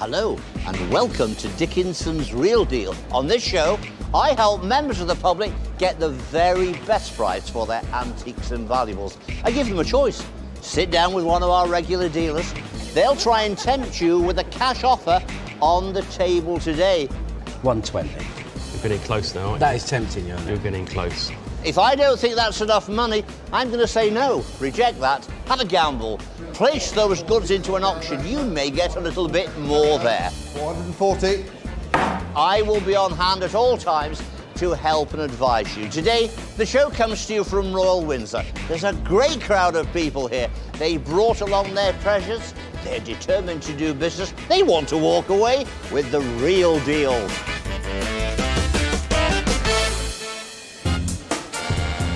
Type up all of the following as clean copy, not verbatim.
Hello and welcome to Dickinson's Real Deal. On this show, I help members of the public get the very best price for their antiques and valuables. I give them a choice. Sit down with one of our regular dealers. They'll try and tempt you with a cash offer on the table today. 120. You're getting close now, aren't you? That is tempting, you know. You're getting close. If I don't think that's enough money, I'm going to say no. Reject that. Have a gamble. Place those goods into an auction. You may get a little bit more there. 440. I will be on hand at all times to help and advise you. Today, the show comes to you from Royal Windsor. There's a great crowd of people here. They brought along their treasures. They're determined to do business. They want to walk away with the real deal.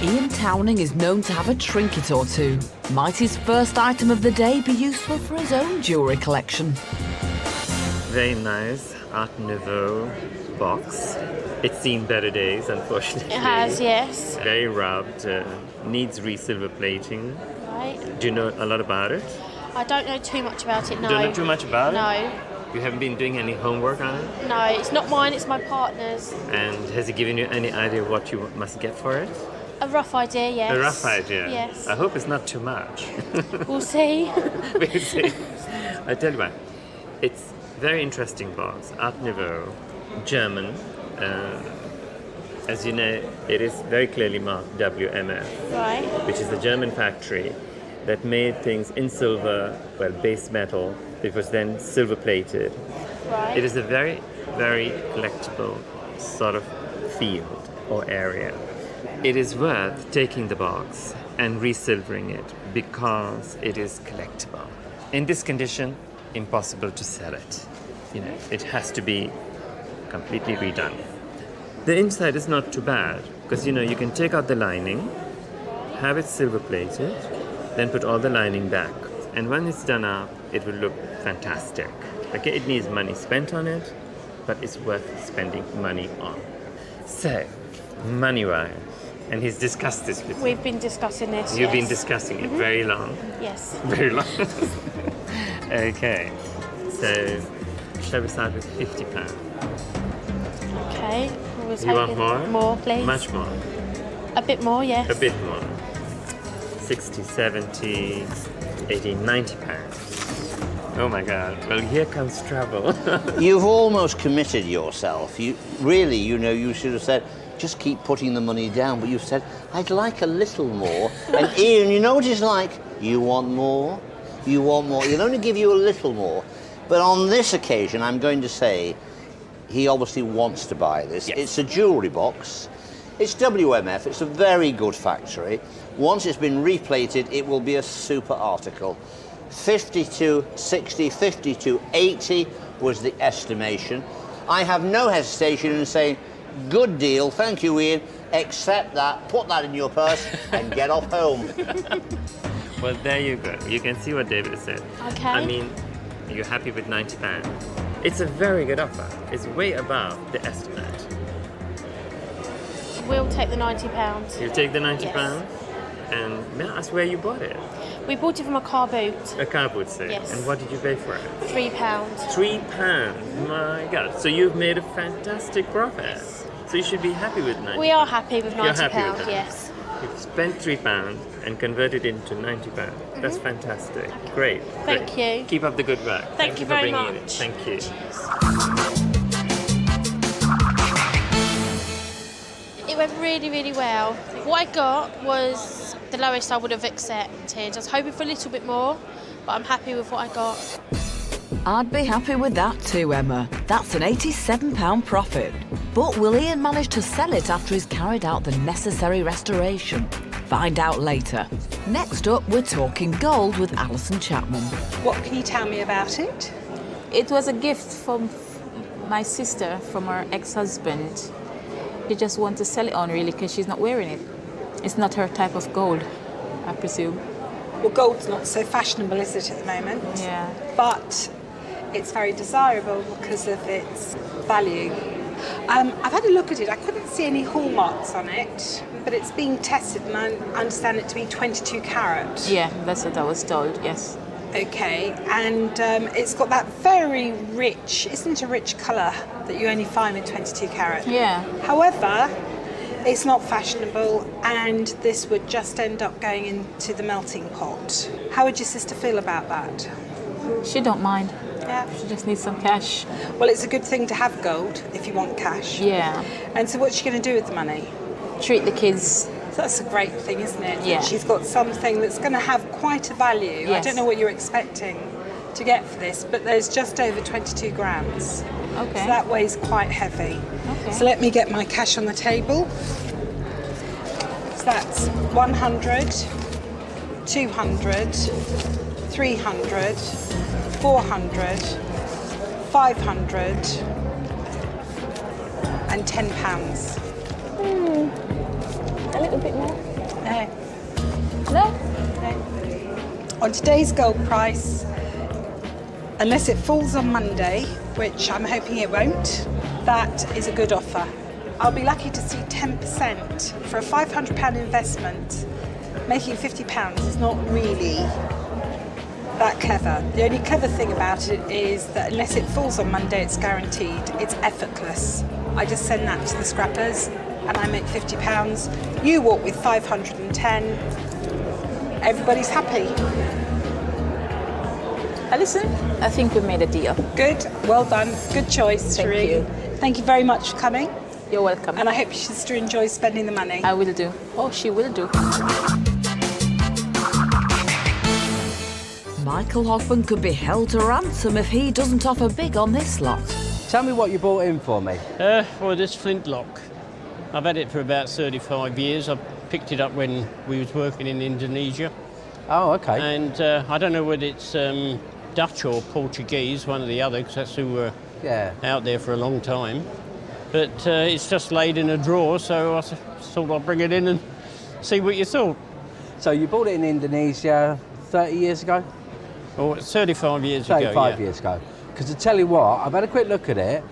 Ian Towning is known to have a trinket or two. Might his first item of the day be useful for his own jewellery collection? Very nice Art Nouveau box. It's seen better days, unfortunately. It has, yes. Very rubbed, needs re-silver plating. Right. Do you know a lot about it? I don't know too much about it, no. Don't know too much about it? No. You haven't been doing any homework on it? No, it's not mine, it's my partner's. And has he given you any idea what you must get for it? A rough idea, yes. A rough idea? Yes. I hope it's not too much. We'll see. We'll see. I tell you what, it's a very interesting box. Art Nouveau, German. As you know, it is very clearly marked WMF, Right. which is the German factory that made things in silver, well, base metal. It was then silver plated. Right. It is a very, very collectible sort of field or area. It is worth taking the box and resilvering it because it is collectible. In this condition, impossible to sell it. You know, it has to be completely redone. The inside is not too bad because, you know, you can take out the lining, have it silver plated, then put all the lining back. And when it's done up, it will look fantastic. Okay, it needs money spent on it, but it's worth spending money on. So, money-wise, and he's discussed this with We've been discussing this, You've yes. been discussing it very long. Yes. Very long. Okay, so shall we start with £50? Okay. I was You want hoping more? More, please. Much more. A bit more, yes. A bit more. 60, 70, 80, 90 pounds. Oh my God. Well, here comes trouble. You've almost committed yourself. You should have said, just keep putting the money down, but you've said, I'd like a little more. And Ian, you know what it's like? You want more? You want more. He'll only give you a little more. But on this occasion, I'm going to say, he obviously wants to buy this. Yes. It's a jewellery box. It's WMF. It's a very good factory. Once it's been replated, it will be a super article. 52, 60, 52, 80 was the estimation. I have no hesitation in saying, good deal, thank you, Ian. Accept that, put that in your purse, and get off home. Well, there you go. You can see what David said. Okay. I mean, you're happy with £90. It's a very good offer. It's way above the estimate. We'll take the £90. You take the £90? Yes. And may I ask where you bought it? We bought it from a car boot. A car boot sale. Yes. And what did you pay for it? £3. £3. My God. So you've made a fantastic profit. So you should be happy with £90. We are happy with £90, You're happy with that? yes. You've spent £3 and converted it into £90. That's fantastic. Great. Thank Great. you. Keep up the good work. Thank you for very bringing it in. much. Thank you. It went really, really well. What I got was the lowest I would have accepted. I was hoping for a little bit more, but I'm happy with what I got. I'd be happy with that too, Emma. That's an £87 profit. But will Ian manage to sell it after he's carried out the necessary restoration? Find out later. Next up, we're talking gold with Alison Chapman. What can you tell me about it? It was a gift from my sister from her ex-husband. She just wants to sell it on, really, because she's not wearing it. It's not her type of gold, I presume. Well, gold's not so fashionable, is it, at the moment? Yeah. But it's very desirable because of its value. I've had a look at it. I couldn't see any hallmarks on it, but it's being tested and I understand it to be 22 carat. Yeah, that's what I was told, yes. Okay, and it's got that very rich, isn't it a rich colour that you only find with 22 carat? Yeah. However, it's not fashionable, and this would just end up going into the melting pot. How would your sister feel about that? She don't mind. Yeah. She just needs some cash. Well, it's a good thing to have gold if you want cash. Yeah. And so what's she going to do with the money? Treat the kids. That's a great thing, isn't it? Yeah. She's got something that's going to have quite a value. I Yes. don't know what you're expecting to get for this, but there's just over 22 grams. Okay. So that weighs quite heavy. Okay. So let me get my cash on the table. So that's 100, 200, 300, 400, 500, and £10. A little bit more. No. No? On today's gold price, unless it falls on Monday, which I'm hoping it won't, that is a good offer. I'll be lucky to see 10% for a £500 investment. Making £50 is not really that clever. The only clever thing about it is that unless it falls on Monday, it's guaranteed. It's effortless. I just send that to the scrappers and I make £50. You walk with 510. Everybody's happy. Alison, I think we made a deal. Good, well done, good choice, Thank Sheree. you. Thank you very much for coming, You're welcome. and I hope your sister enjoys spending the money. I will do. Oh, she will do. Michael Hoffman could be held to ransom if he doesn't offer big on this lot. Tell me what you bought in for me. Well, this Flintlock. I've had it for about 35 years. I picked it up when we was working in Indonesia. Oh, okay. And I don't know whether it's Dutch or Portuguese, one or the other, because that's who were Yeah. out there for a long time. But it's just laid in a drawer, so I thought I'd bring it in and see what you thought. So you bought it in Indonesia 30 years ago? Oh, it's 35 years ago, 35 yeah. years ago. Because to tell you what, I've had a quick look at it,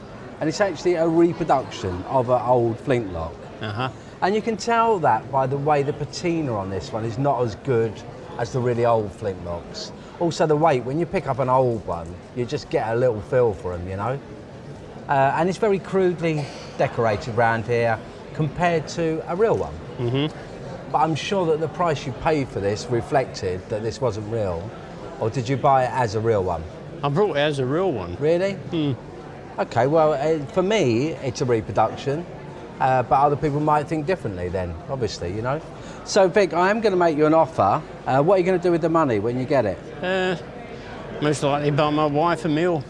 and it's actually a reproduction of an old Flintlock. Uh-huh. And you can tell that by the way the patina on this one is not as good as the really old Flintlocks. Also the weight, when you pick up an old one, you just get a little feel for them, you know? And it's very crudely decorated around here compared to a real one. Mm-hmm. But I'm sure that the price you paid for this reflected that this wasn't real. Or did you buy it as a real one? I brought it as a real one. Really? Okay, well, for me, it's a reproduction. But other people might think differently then, obviously, you know. So, Vic, I am going to make you an offer. What are you going to do with the money when you get it? Most likely buy my wife a meal.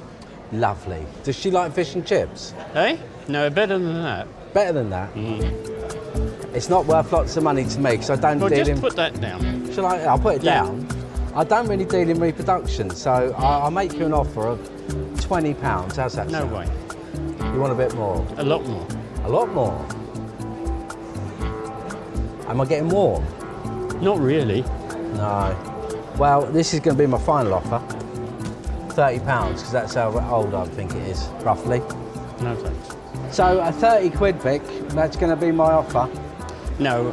Lovely. Does she like fish and chips? Eh? No, better than that. Better than that? It's not worth lots of money to me, because I don't Well, deal just in... put that down. Shall I? I'll put it Yeah. down. I don't really deal in reproduction, so I'll make you an offer of £20. How's that No sound? way. You want a bit more? A lot more. A lot more? Am I getting warm? Not really. No. Well, this is going to be my final offer. £30, because that's how old I think it is, roughly. No thanks. So, 30 quid, Vic, that's going to be my offer. No.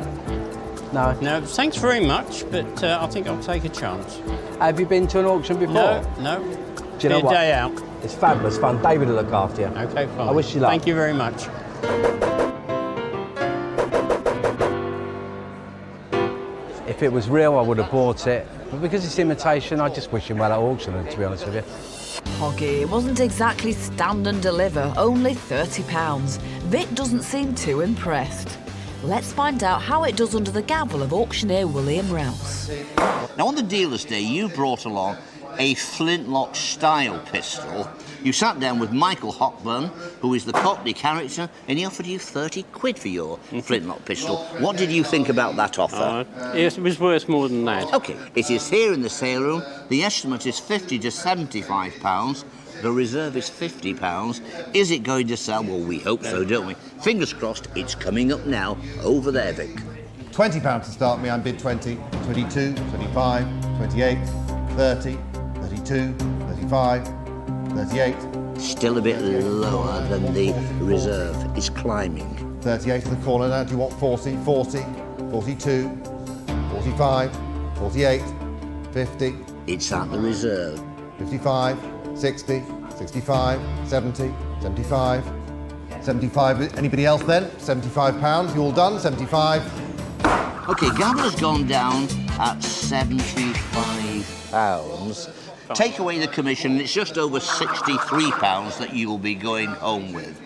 No. No, thanks very much, but I think I'll take a chance. Have you been to an auction before? No. Do you know Be a what? day out. It's fabulous fun. David will look after you. Okay, fine. I wish you luck. Thank you very much. If it was real, I would have bought it. But because it's imitation, I just wish him well at auction, to be honest with you. Hoggy wasn't exactly stand and deliver, only £30. Vic doesn't seem too impressed. Let's find out how it does under the gavel of auctioneer William Rouse. Now, on the dealer's day, you brought along a Flintlock style pistol. You sat down with Michael Hockburn, who is the Cockney character, and he offered you 30 quid for your Flintlock pistol. What did you think about that offer? It was worth more than that. OK, it is here in the sale room. The estimate is £50 to £75. The reserve is £50. Is it going to sell? Well, we hope so, don't we? Fingers crossed, it's coming up now. Over there, Vic. £20 to start me, I'm bid 20, 22, 25, 28, 30, 32, 35, 38. Still a bit lower than the reserve. It's climbing. 38 to the corner now, do you want 40, 40, 42, 45, 48, 50, It's at the reserve. 55, 60, 65, 70, 75, 75. Anybody else then? £75. You all done? 75. OK, Gavin's gone down at £75. Take away the commission, it's just over £63 that you will be going home with.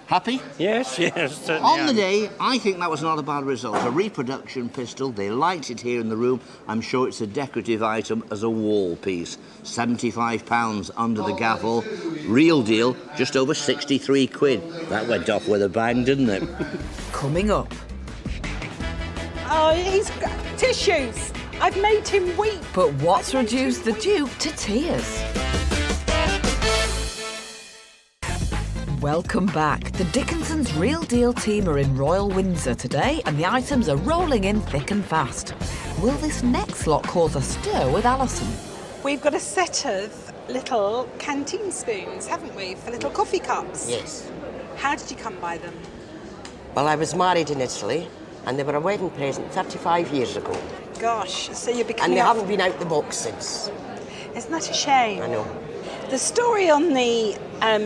Happy? Yes, certainly. On the day, I think that was not a bad result. A reproduction pistol, they liked it here in the room. I'm sure it's a decorative item as a wall piece. £75 under the gavel. Real deal, just over 63 quid. That went off with a bang, didn't it? Coming up. Oh, he's got tissues. I've made him weep. But what's reduced the Duke to tears? Welcome back. The Dickinson's Real Deal team are in Royal Windsor today and the items are rolling in thick and fast. Will this next lot cause a stir with Alison? We've got a set of little canteen spoons, haven't we, for little coffee cups? Yes. How did you come by them? Well, I was married in Italy and they were a wedding present 35 years ago. Gosh, so you're becoming... And they haven't been out the box since. Isn't that a shame? I know. The story on the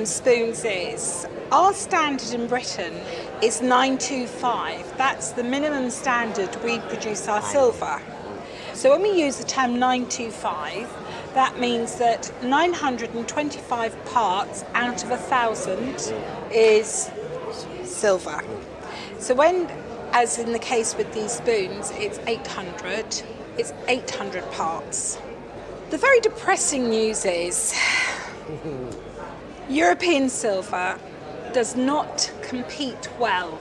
spoons is our standard in Britain is 925. That's the minimum standard we produce our silver. So when we use the term 925, that means that 925 parts out of 1,000 is silver. So when, as in the case with these spoons, it's 800, it's 800 parts. The very depressing news is European silver does not compete well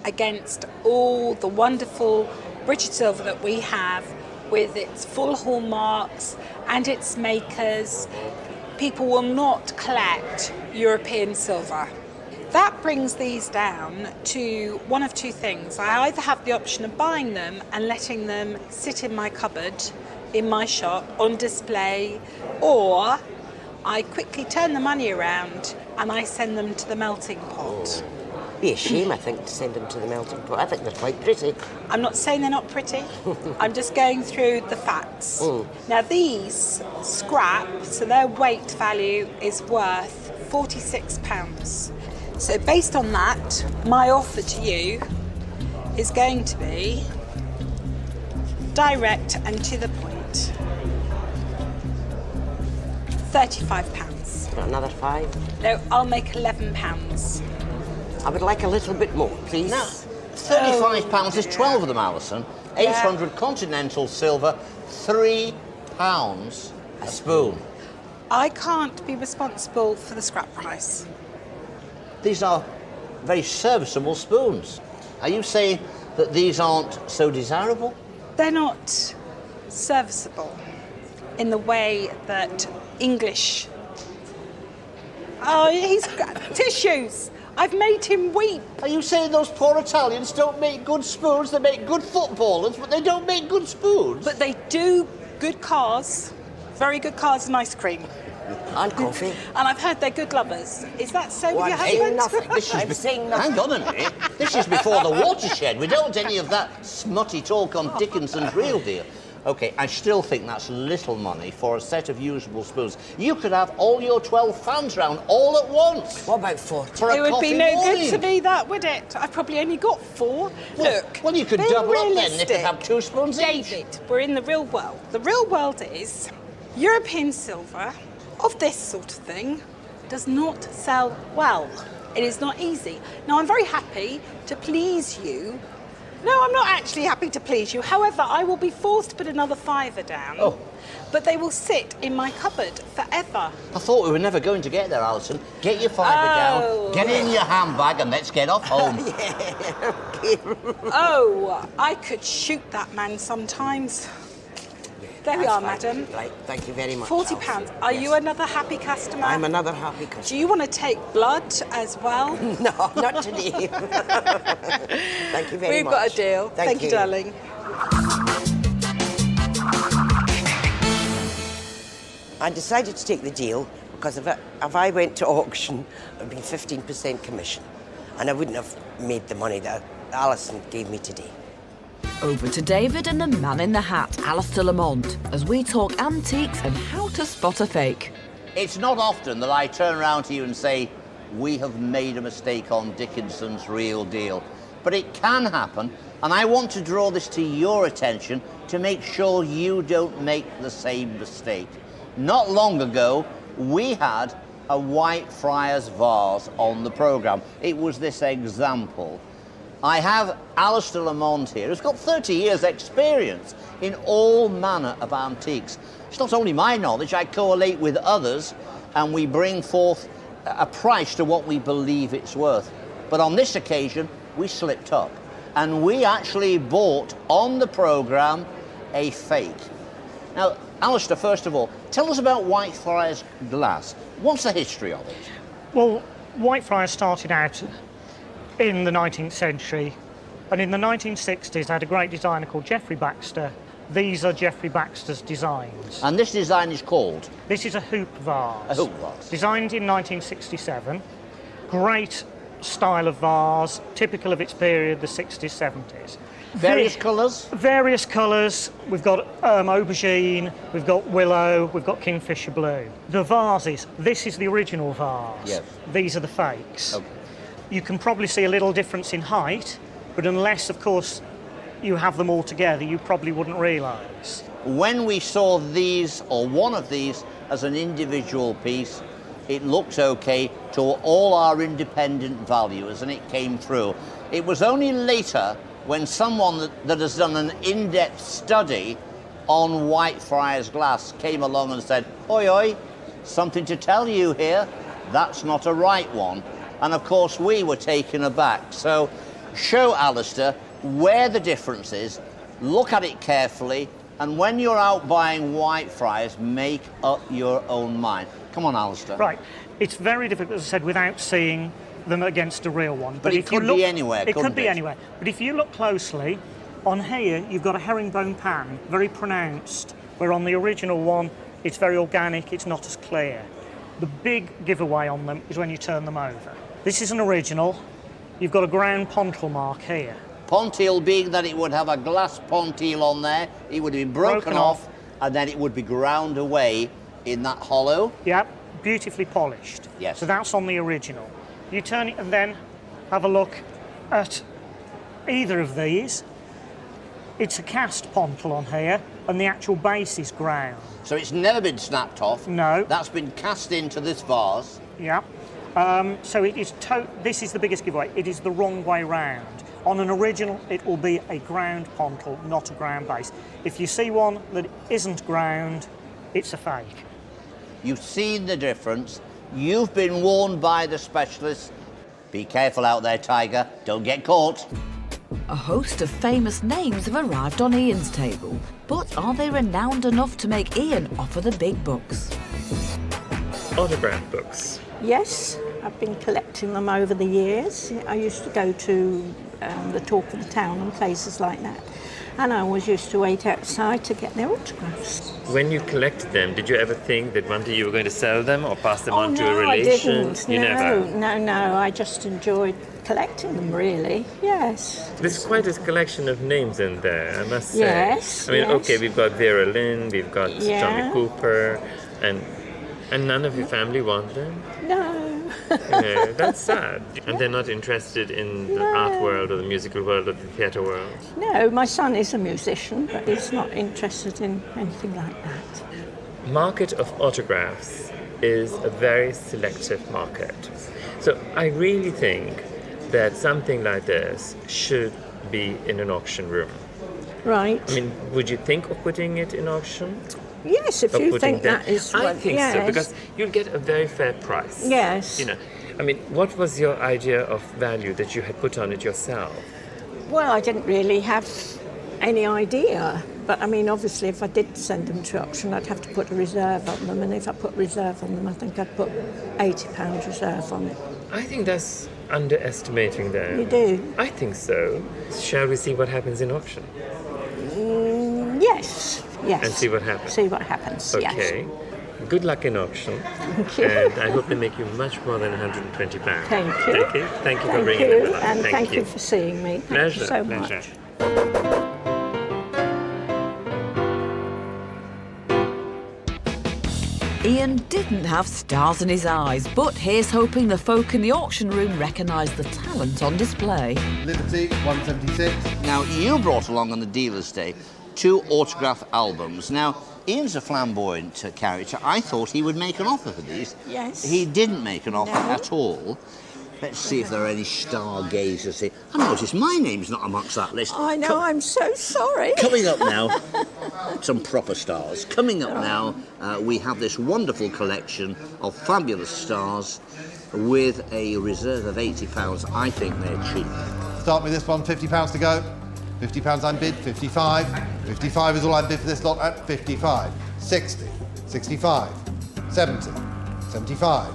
against all the wonderful British silver that we have with its full hallmarks and its makers. People will not collect European silver. That brings these down to one of two things. I either have the option of buying them and letting them sit in my cupboard in my shop on display, or I quickly turn the money around and I send them to the melting pot. Be a shame, I think, to send them to the melting pot. I think they're quite pretty. I'm not saying they're not pretty. I'm just going through the facts. Now these scrap, so their weight value is worth £46. So based on that, my offer to you is going to be direct and to the point. £35. Another £5. No, I'll make £11. I would like a little bit more, please. Now, £35 is 12 of them, Alison. 800 continental silver, £3 a spoon. I can't be responsible for the scrap price. These are very serviceable spoons. Are you saying that these aren't so desirable? They're not serviceable in the way that English... Oh, he's got tissues. I've made him weep. Are you saying those poor Italians don't make good spoons? They make good footballers, but they don't make good spoons? But they do good cars, very good cars and ice cream. And coffee. And I've heard they're good lovers. Is that so with your I'm saying husband? nothing. I'm saying nothing. Hang on a minute. This is before the watershed. We don't want any of that smutty talk on Dickinson's Real Deal. OK, I still think that's little money for a set of usable spoons. You could have all your 12 fans round all at once. What about 40? For a It would coffee be no morning. good to me, that, would it? I've probably only got 4. Look. Well, you could being double up then if realistic, you have 2 spoons each. David, we're in the real world. The real world is European silver of this sort of thing does not sell well. It is not easy. Now, I'm very happy to please you. No, I'm not actually happy to please you. However, I will be forced to put another £5 down. Oh. But they will sit in my cupboard forever. I thought we were never going to get there, Alison. Get your £5 Oh. down, get it in your handbag, and let's get off home. Oh, I could shoot that man sometimes. There we are, madam. Right, thank you very much. £40. Alison. Are Yes. you another happy customer? I'm another happy customer. Do you want to take blood as well? No, not today. Thank you very much. We've got a deal. Thank you, darling. I decided to take the deal because if I went to auction, it would be 15% commission. And I wouldn't have made the money that Alison gave me today. Over to David and the man in the hat, Alistair Lamont, as we talk antiques and how to spot a fake. It's not often that I turn around to you and say, we have made a mistake on Dickinson's Real Deal. But it can happen, and I want to draw this to your attention to make sure you don't make the same mistake. Not long ago, we had a Whitefriars vase on the programme. It was this example. I have Alistair Lamont here, who's got 30 years' experience in all manner of antiques. It's not only my knowledge, I correlate with others, and we bring forth a price to what we believe it's worth. But on this occasion, we slipped up, and we actually bought on the programme a fake. Now, Alistair, first of all, tell us about Whitefriars glass. What's the history of it? Well, Whitefriars started out in the 19th century, and in the 1960s had a great designer called Geoffrey Baxter. These are Geoffrey Baxter's designs. And this design is called? This is a hoop vase. A hoop vase. Designed in 1967. Great style of vase, typical of its period, the 60s, 70s. Various colours? Various colours. We've got aubergine, we've got willow, we've got kingfisher blue. The vases, this is the original vase. Yes. These are the fakes. Okay. You can probably see a little difference in height, but unless, of course, you have them all together, you probably wouldn't realise. When we saw these, or one of these, as an individual piece, it looked okay to all our independent valuers, and it came through. It was only later when someone that has done an in-depth study on Whitefriars glass came along and said, oi, oi, something to tell you here, that's not a right one. And of course we were taken aback. So show Alistair where the difference is, look at it carefully, and when you're out buying Whitefriars, make up your own mind. Come on, Alistair. Right. It's very difficult, as I said, without seeing them against a real one. But it could be anywhere, It could couldn't be it? anywhere. But if you look closely, on here you've got a herringbone pan, very pronounced, where on the original one it's very organic, it's not as clear. The big giveaway on them is when you turn them over. This is an original. You've got a ground pontil mark here. Pontil being that it would have a glass pontil on there, it would be broken off, and then it would be ground away in that hollow. Yep, beautifully polished. Yes. So that's on the original. You turn it and then have a look at either of these. It's a cast pontil on here, and the actual base is ground. So it's never been snapped off? No. That's been cast into this vase? Yeah. So it is. This is the biggest giveaway. It is the wrong way round. On an original, it will be a ground pontil, not a ground base. If you see one that isn't ground, it's a fake. You've seen the difference. You've been warned by the specialists. Be careful out there, Tiger. Don't get caught. A host of famous names have arrived on Ian's table, but are they renowned enough to make Ian offer the big bucks? Autograph books. Yes, I've been collecting them over the years. I used to go to the Talk of the Town and places like that, and I always used to wait outside to get their autographs. When you collected them, did you ever think that one day you were going to sell them or pass them on to a No, relation? I didn't. No, I just enjoyed collecting them, really. Yes. There's quite a collection of names in there, I must say. Yes. I mean, yes. okay, we've got Vera Lynn, we've got Yeah. Johnny Cooper, and none of your family want them? No. No, that's sad. And they're not interested in the art world or the musical world or the theatre world? No, my son is a musician, but he's not interested in anything like that. Market of autographs is a very selective market. So I really think that something like this should be in an auction room. Right. I mean, would you think of putting it in auction? Yes, if Or you putting think that is I what... think yes. so, because you'll get a very fair price. Yes. You know, I mean, what was your idea of value that you had put on it yourself? Well, I didn't really have any idea. But, I mean, obviously, if I did send them to auction, I'd have to put a reserve on them. And if I put reserve on them, I think I'd put £80 reserve on it. I think that's underestimating them. You do? I think so. Shall we see what happens in auction? Yes. Yes. And see what happens? See what happens, Okay. yes. Good luck in auction. Thank you. And I hope they make you much more than £120. Thank you. Thank you for bringing them along. And thank you for seeing me. Thank Pleasure. you so Pleasure. much. Ian didn't have stars in his eyes, but here's hoping the folk in the auction room recognise the talent on display. Liberty, 176. Now, you brought along on the dealer's day 2 autograph albums. Now, Ian's a flamboyant character. I thought he would make an offer for these. Yes. He didn't make an offer No. at all. Let's see if there are any stargazers here. I noticed my name's not amongst that list. I know, I'm so sorry. Coming up now, some proper stars. Coming up now, we have this wonderful collection of fabulous stars with a reserve of £80. I think they're cheap. Start with this one, £50 to go. £50 I'm bid, 55. 55 is all I bid for this lot at 55. 60, 65, 70, 75,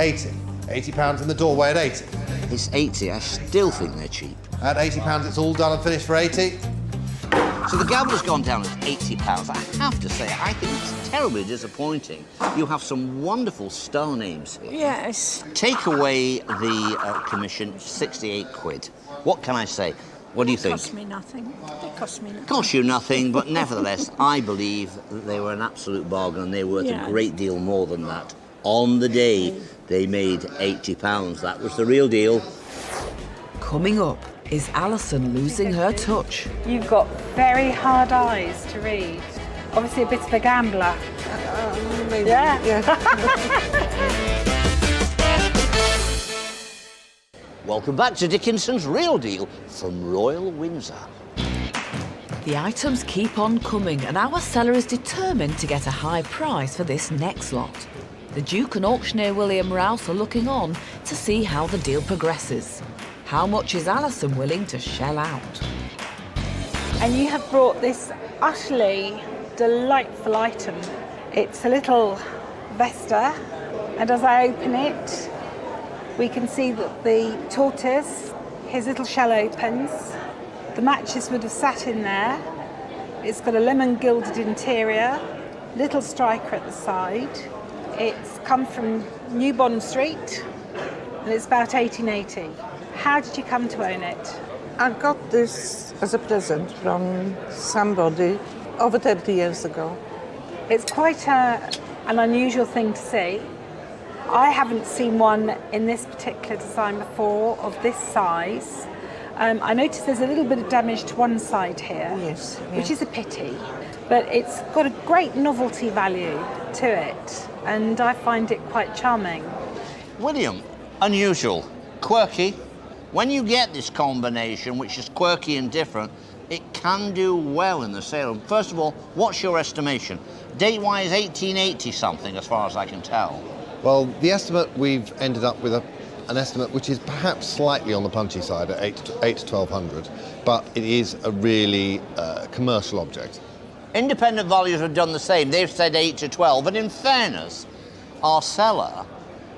80. £80 in the doorway at 80. It's 80, I still think they're cheap. At £80 it's all done and finished for 80. So the gavel's gone down at £80. I have to say, I think it's terribly disappointing. You have some wonderful star names here. Yes. Take away the commission, 68 quid. What can I say? What do you think? It cost me nothing. It cost me nothing. Cost you nothing, but nevertheless, I believe that they were an absolute bargain and they're worth a great deal more than that. On the day, they made £80. That was the real deal. Coming up, is Alison losing her touch? You've got very hard eyes to read. Obviously a bit of a gambler. Maybe. Yeah. Welcome back to Dickinson's Real Deal from Royal Windsor. The items keep on coming and our seller is determined to get a high price for this next lot. The Duke and auctioneer William Rouse are looking on to see how the deal progresses. How much is Alison willing to shell out? And you have brought this utterly delightful item. It's a little vesta, and as I open it, we can see that the tortoise, his little shell opens. The matches would have sat in there. It's got a lemon gilded interior, little striker at the side. It's come from New Bond Street, and it's about 1880. How did you come to own it? I got this as a present from somebody over 30 years ago. It's quite an unusual thing to see. I haven't seen one in this particular design before of this size. I noticed there's a little bit of damage to one side here, yes. Which is a pity, but it's got a great novelty value to it, and I find it quite charming. William, unusual, quirky. When you get this combination, which is quirky and different, it can do well in the sale. First of all, what's your estimation? Date-wise, 1880 something, as far as I can tell. Well, the estimate, we've ended up with an estimate which is perhaps slightly on the punchy side at 8 to 1200, but it is a really commercial object. Independent values have done the same. They've said 8 to 12, but in fairness, our seller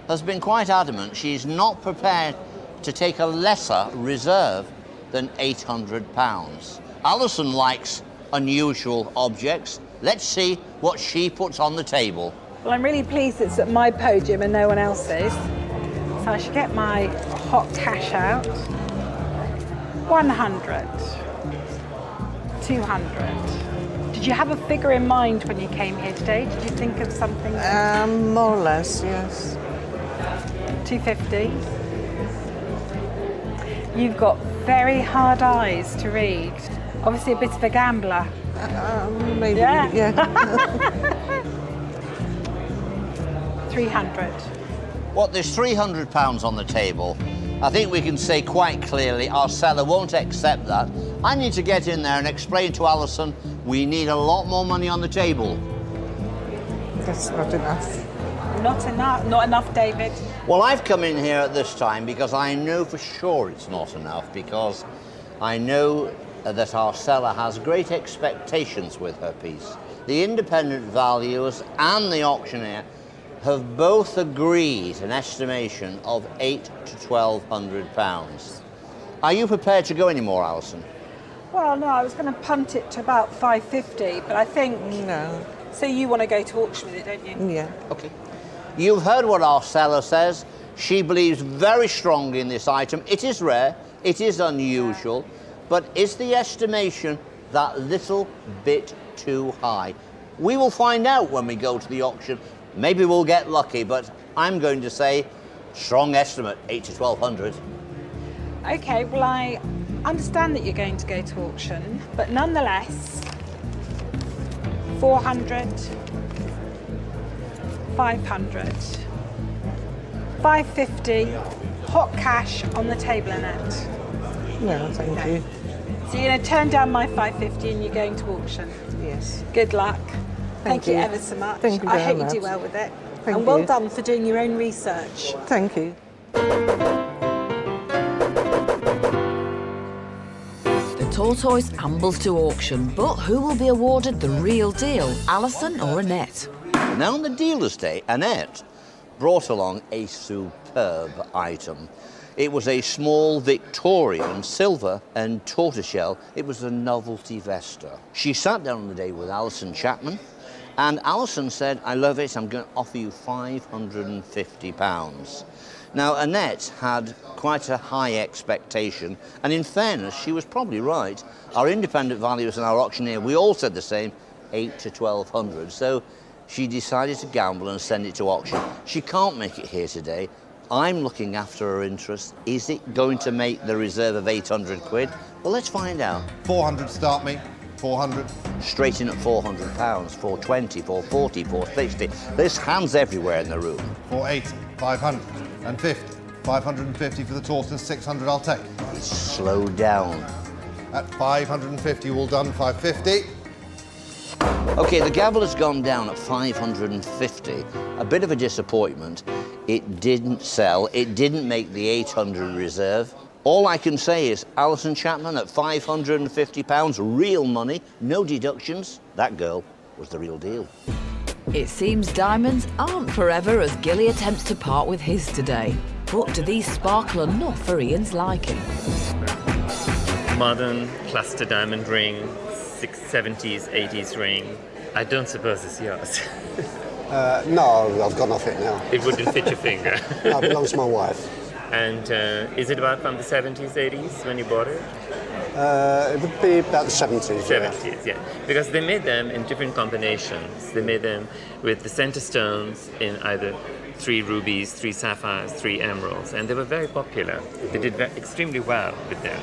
has been quite adamant she's not prepared to take a lesser reserve than £800. Alison likes unusual objects. Let's see what she puts on the table. Well, I'm really pleased it's at my podium and no one else's. So I should get my hot cash out. 100. 200. Did you have a figure in mind when you came here today? Did you think of something? More or less, yes. 250. You've got very hard eyes to read. Obviously a bit of a gambler. Maybe, yeah. 300. What, there's £300 on the table. I think we can say quite clearly our seller won't accept that. I need to get in there and explain to Alison we need a lot more money on the table. That's not enough. Not enough, David. Well, I've come in here at this time because I know for sure it's not enough, because I know that our seller has great expectations with her piece. The independent valuers and the auctioneer have both agreed an estimation of £800 to £1,200. Are you prepared to go any more, Alison? Well, no, I was going to punt it to about 550, but I think... No. So you want to go to auction with it, don't you? Yeah. Okay. You've heard what our seller says. She believes very strongly in this item. It is rare, it is unusual, but is the estimation that little bit too high? We will find out when we go to the auction Maybe we'll get lucky, but I'm going to say strong estimate, 8 to 1200. Okay, well, I understand that you're going to go to auction, but nonetheless, 400, 500, 550, hot cash on the table, Annette. No, thank you. So you're going to turn down my 550 and you're going to auction? Yes. Good luck. Thank you you. ever so much. Thank you I very hope much. you do well with it. Thank and well you. done for doing your own research. Thank you. The tortoise ambles to auction, but who will be awarded the real deal, Alison or Annette? Now on the dealer's day, Annette brought along a superb item. It was a small Victorian silver and tortoiseshell. It was a novelty vesta. She sat down on the day with Alison Chapman, and Alison said, I love it, I'm going to offer you £550. Now, Annette had quite a high expectation, and in fairness, she was probably right. Our independent valuers and our auctioneer, we all said the same, 8 to 1200. So she decided to gamble and send it to auction. She can't make it here today. I'm looking after her interest. Is it going to make the reserve of 800 quid? Well, let's find out. 400 start me. 400. Straight in at £400, 420, 440, 460. There's hands everywhere in the room. 480, 550, 550 for the tortoise, 600 I'll take. Slow down. At 550, all done, 550. OK, the gamble has gone down at 550. A bit of a disappointment. It didn't sell. It didn't make the 800 reserve. All I can say is Alison Chapman at £550, real money, no deductions. That girl was the real deal. It seems diamonds aren't forever as Gilly attempts to part with his today. But do these sparkle enough for Ian's liking? Modern cluster diamond ring, 70s, 80s ring. I don't suppose it's yours. No, I've got nothing now. It wouldn't fit your finger. No, it belongs to my wife. And is it about from the 70s, 80s when you bought it? It would be about the 70s. 70s, yeah. Because they made them in different combinations. They made them with the center stones in either 3 rubies, 3 sapphires, 3 emeralds, and they were very popular. They did extremely well with them.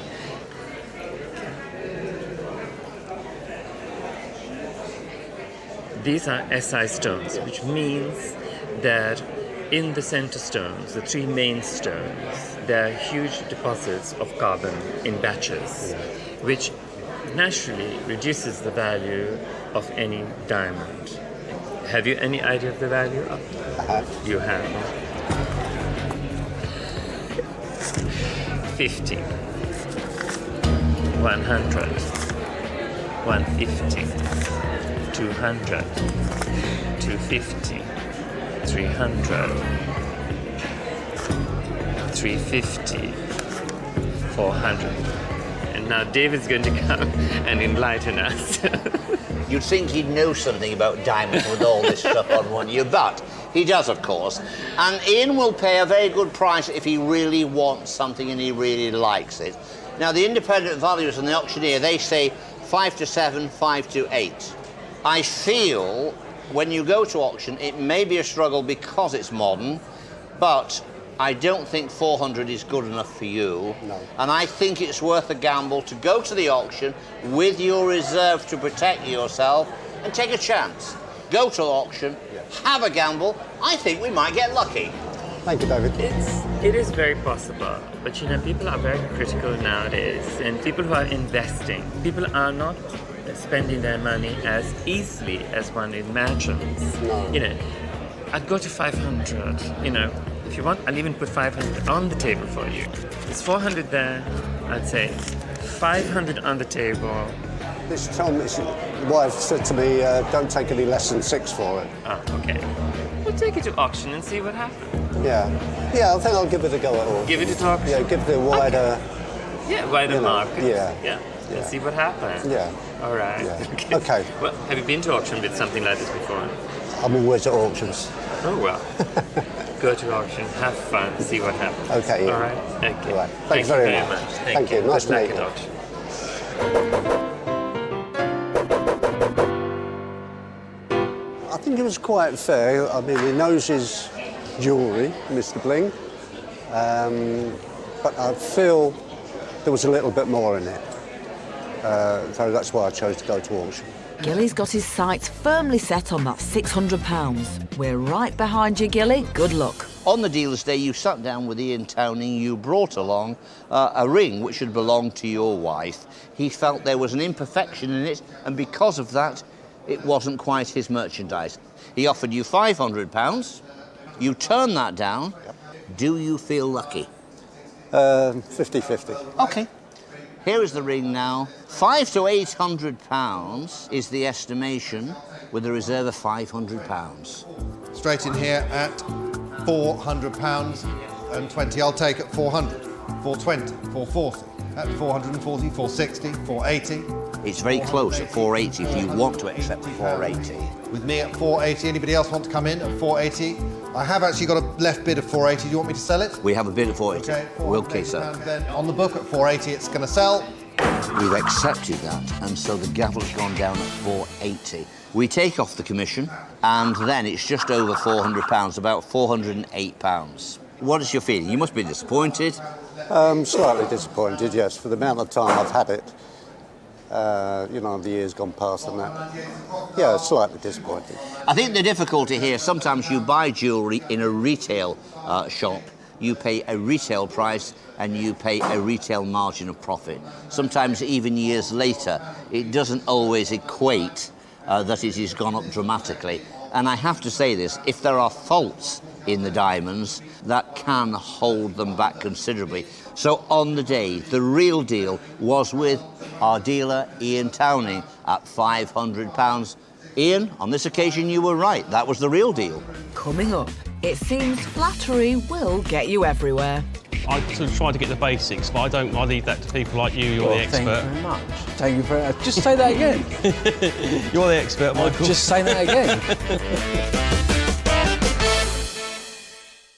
These are SI stones, which means that in the center stones, the 3 main stones, there are huge deposits of carbon in batches, which naturally reduces the value of any diamond. Have you any idea of the value of it? I have. You have. 50, 100, 150, 200, 250, 300, 350, 400. And now David's going to come and enlighten us. You'd think he'd know something about diamonds with all this stuff on, wouldn't you? But he does, of course. And Ian will pay a very good price if he really wants something and he really likes it. Now, the independent valuers and the auctioneer, they say 5 to 7, 5 to 8. I feel when you go to auction, it may be a struggle because it's modern, but I don't think 400 is good enough for you. No. And I think it's worth a gamble to go to the auction with your reserve to protect yourself and take a chance. Go to auction, have a gamble. I think we might get lucky. Thank you, David. It is very possible, but you know, people are very critical nowadays, and people who are investing, people are not spending their money as easily as one imagines. No. You know, I'd go to 500, you know, if you want, I'll even put 500 on the table for you. There's 400 there, I'd say 500 on the table. This time, the wife said to me, don't take any less than 6 for it. Oh, okay. We'll take it to auction and see what happens. Yeah. Yeah, I think I'll give it a go at all. Give it to auction? Yeah, give it a wider... Yeah, wider market. Yeah. Yeah. Let's see what happens. Yeah. All right. Yeah. Okay. Well, have you been to auction with something like this before? I'm always at auctions. Oh, well. Go to auction, have fun, see what happens. Okay, yeah. All right? Okay. All right. Thank you very much. much. Thank you. Nice to Good meet luck you. at auction. think it was quite fair. I mean, he knows his jewellery, Mr. Bling, but I feel there was a little bit more in it. So that's why I chose to go to auction. Gilly's got his sights firmly set on that £600. We're right behind you, Gilly. Good luck. On the dealer's day, you sat down with Ian Towning, you brought along a ring which had belonged to your wife. He felt there was an imperfection in it, and because of that, it wasn't quite his merchandise. He offered you £500. You turned that down. Yep. Do you feel lucky? 50-50. OK. Here is the ring now. £500 to £800 is the estimation, with a reserve of £500. Straight in here at £400 and 20. I'll take at 400, 420, 440, at 440, 460, 480. It's very close at 480 if you want to accept 480. With me at 480. Anybody else want to come in at 480? I have actually got a left bid of 480. Do you want me to sell it? We have a bid of 480. Okay, We'll kiss her. Then on the book at 480, it's going to sell. We've accepted that, and so the gavel's gone down at 480. We take off the commission, and then it's just over £400, about £408. What is your feeling? You must be disappointed. Slightly disappointed, yes, for the amount of time I've had it. You know, the years gone past and that. Yeah, slightly disappointed. I think the difficulty here, sometimes you buy jewellery in a retail shop, you pay a retail price and you pay a retail margin of profit. Sometimes even years later, it doesn't always equate that it has gone up dramatically. And I have to say this, if there are faults in the diamonds, that can hold them back considerably. So on the day, the real deal was with our dealer, Ian Towning, at £500. Ian, on this occasion you were right, that was the real deal. Coming up, it seems flattery will get you everywhere. I sort of try to get the basics, but I leave that to people like you. You're the expert. Thank you very much. Thank you very much. Just say that again. You're the expert, Michael. Just say that again.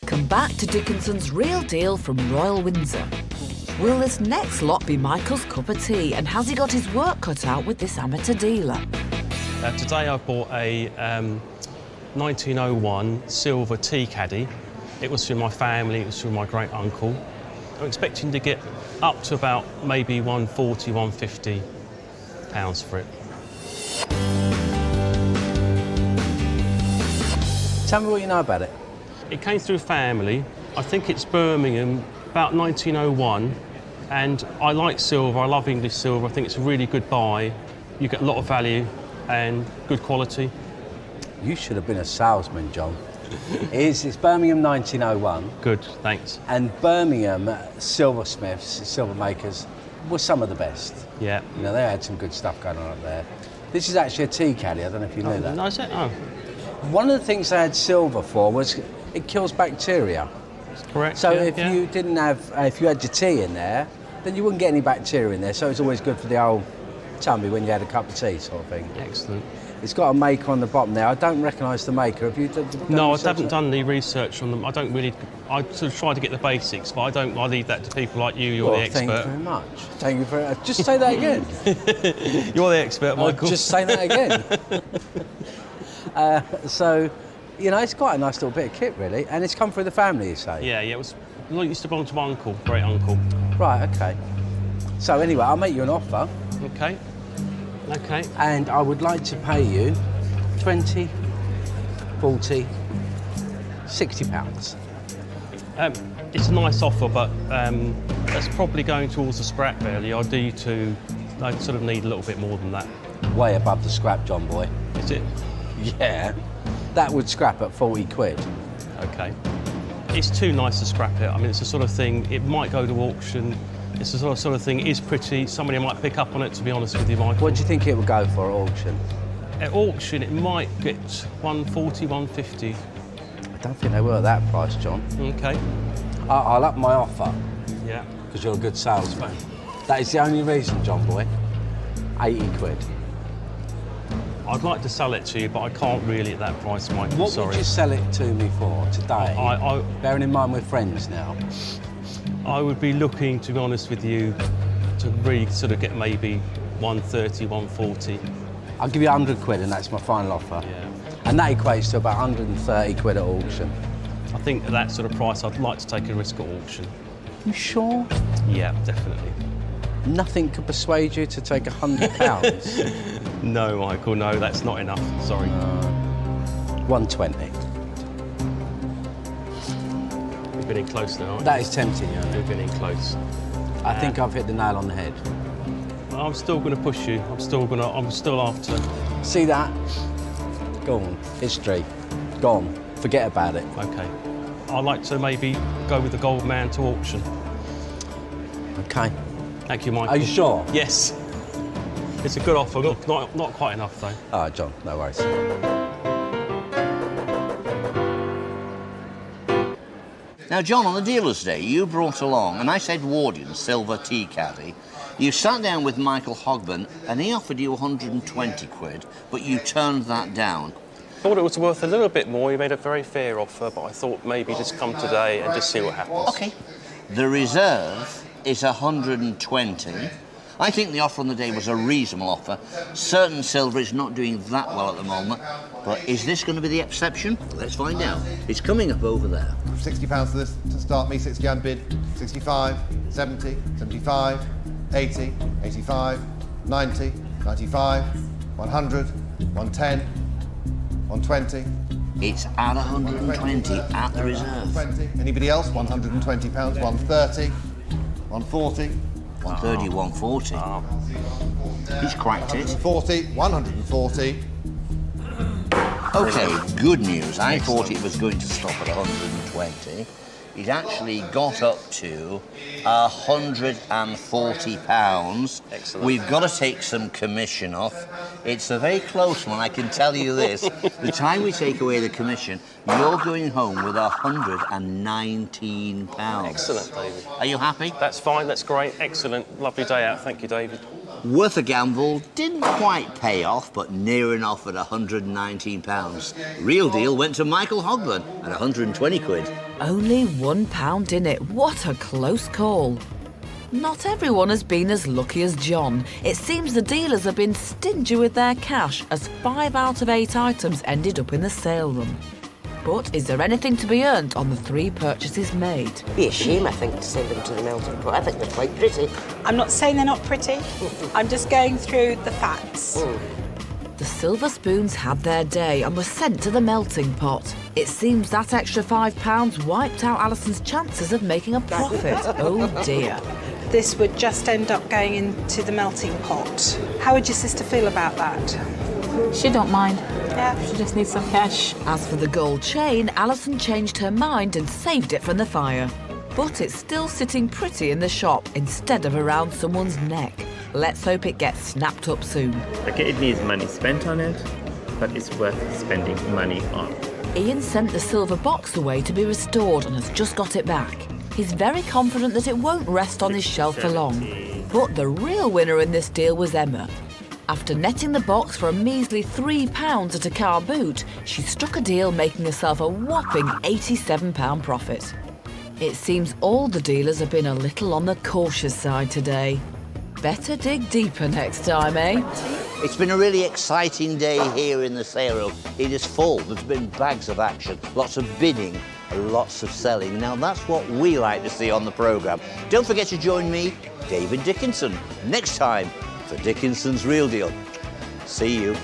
Come back to Dickinson's Real Deal from Royal Windsor. Will this next lot be Michael's cup of tea, and has he got his work cut out with this amateur dealer? Today I bought a 1901 silver tea caddy. It was from my family, it was from my great uncle. I'm expecting to get up to about maybe £140, £150 for it. Tell me what you know about it. It came through family. I think it's Birmingham, about 1901. And I like silver, I love English silver. I think it's a really good buy. You get a lot of value and good quality. You should have been a salesman, John. It's Birmingham 1901. Good, thanks. And Birmingham silversmiths, silver makers, were some of the best. Yeah. You know, they had some good stuff going on up there. This is actually a tea caddy, I don't know if you knew that. No, is it? Oh. One of the things they had silver for was it kills bacteria. Correct. So yeah, if you didn't have, if you had your tea in there, then you wouldn't get any bacteria in there. So it's always good for the old tummy when you had a cup of tea, sort of thing. Excellent. It's got a maker on the bottom there. I don't recognise the maker. Have you done No, I haven't done the research on them. I don't really. I sort of try to get the basics, but I leave that to people like you. You're the expert. Thank you very much. Thank you very much. Just say that again. You're the expert, Michael. Just say that again. So, you know, it's quite a nice little bit of kit, really, and it's come through the family, you say? Yeah, it was. It used to belong to my uncle, great uncle. Right. Okay. So anyway, I'll make you an offer. Okay. Okay. And I would like to pay you 20, 40, £60. It's a nice offer, but that's probably going towards the scrap value. I sort of need a little bit more than that. Way above the scrap, John boy. Is it? Yeah. That would scrap at 40 quid. Okay. It's too nice to scrap it. I mean, it's the sort of thing, it might go to auction. It's the sort of thing, it is pretty. Somebody might pick up on it, to be honest with you, Michael. What do you think it would go for at auction? At auction, it might get 140, 150. I don't think they were at that price, John. Okay. I'll up my offer. Yeah. Because you're a good salesman. That is the only reason, John boy. 80 quid. I'd like to sell it to you, but I can't really at that price, Michael. What sorry. would you sell it to me for today? Bearing in mind we're friends now. I would be looking, to be honest with you, to really sort of get maybe 130, 140. I'll give you 100 quid and that's my final offer. Yeah. And that equates to about 130 quid at auction. I think at that sort of price, I'd like to take a risk at auction. You sure? Yeah, definitely. Nothing could persuade you to take £100? No, Michael, no, that's not enough. Sorry. 120. We've been in close now. That is tempting, yeah. We've been in close. I think I've hit the nail on the head. I'm still going to push you. I'm still after. See that? Gone. History. Gone. Forget about it. Okay. I'd like to maybe go with the gold man to auction. Okay. Thank you, Michael. Are you sure? Yes. It's a good offer. Not quite enough, though. All right, John. No worries. Now, John, on the dealer's day, you brought along a nice Edwardian silver tea caddy. You sat down with Michael Hogburn and he offered you 120 quid, but you turned that down. I thought it was worth a little bit more. You made a very fair offer, but I thought maybe just come today and just see what happens. OK. The reserve is 120. I think the offer on the day was a reasonable offer. Certain silver is not doing that well at the moment, but is this going to be the exception? Let's find out. It's coming up over there. £60 for this to start me, 60 unbid, 65, 70, 75, 80, 85, 90, 95, 100, 110, 120. It's at 120 at the reserve. 120. Anybody else? £120, 130, 140. 130, 140. He's cracked it. 140, 140. OK, good news. I thought it was going to stop at 120. It actually got up to £140. Excellent. We've got to take some commission off. It's a very close one, I can tell you this. The time we take away the commission, you're going home with £119. Excellent, David. Are you happy? That's fine, that's great. Excellent. Lovely day out. Thank you, David. Worth a gamble, didn't quite pay off, but near enough at £119. Real Deal went to Michael Hogburn at 120 quid. Only £1 in it. What a close call. Not everyone has been as lucky as John. It seems the dealers have been stingy with their cash, as 5 out of 8 items ended up in the sale room. But is there anything to be earned on the 3 purchases made? Be a shame, I think, to send them to the melting pot. I think they're quite pretty. I'm not saying they're not pretty. I'm just going through the facts. The silver spoons had their day and were sent to the melting pot. It seems that extra £5 wiped out Alison's chances of making a profit. Oh dear. This would just end up going into the melting pot. How would your sister feel about that? She don't mind. Yeah. She just needs some cash. As for the gold chain, Alison changed her mind and saved it from the fire. But it's still sitting pretty in the shop instead of around someone's neck. Let's hope it gets snapped up soon. Okay, it needs money spent on it, but it's worth spending money on. Ian sent the silver box away to be restored and has just got it back. He's very confident that it won't rest on his shelf for long. But the real winner in this deal was Emma. After netting the box for a measly £3 at a car boot, she struck a deal making herself a whopping £87 profit. It seems all the dealers have been a little on the cautious side today. Better dig deeper next time, eh? It's been a really exciting day here in the sale room. It is full. There's been bags of action, lots of bidding, and lots of selling. Now, that's what we like to see on the programme. Don't forget to join me, David Dickinson, next time for Dickinson's Real Deal. See you.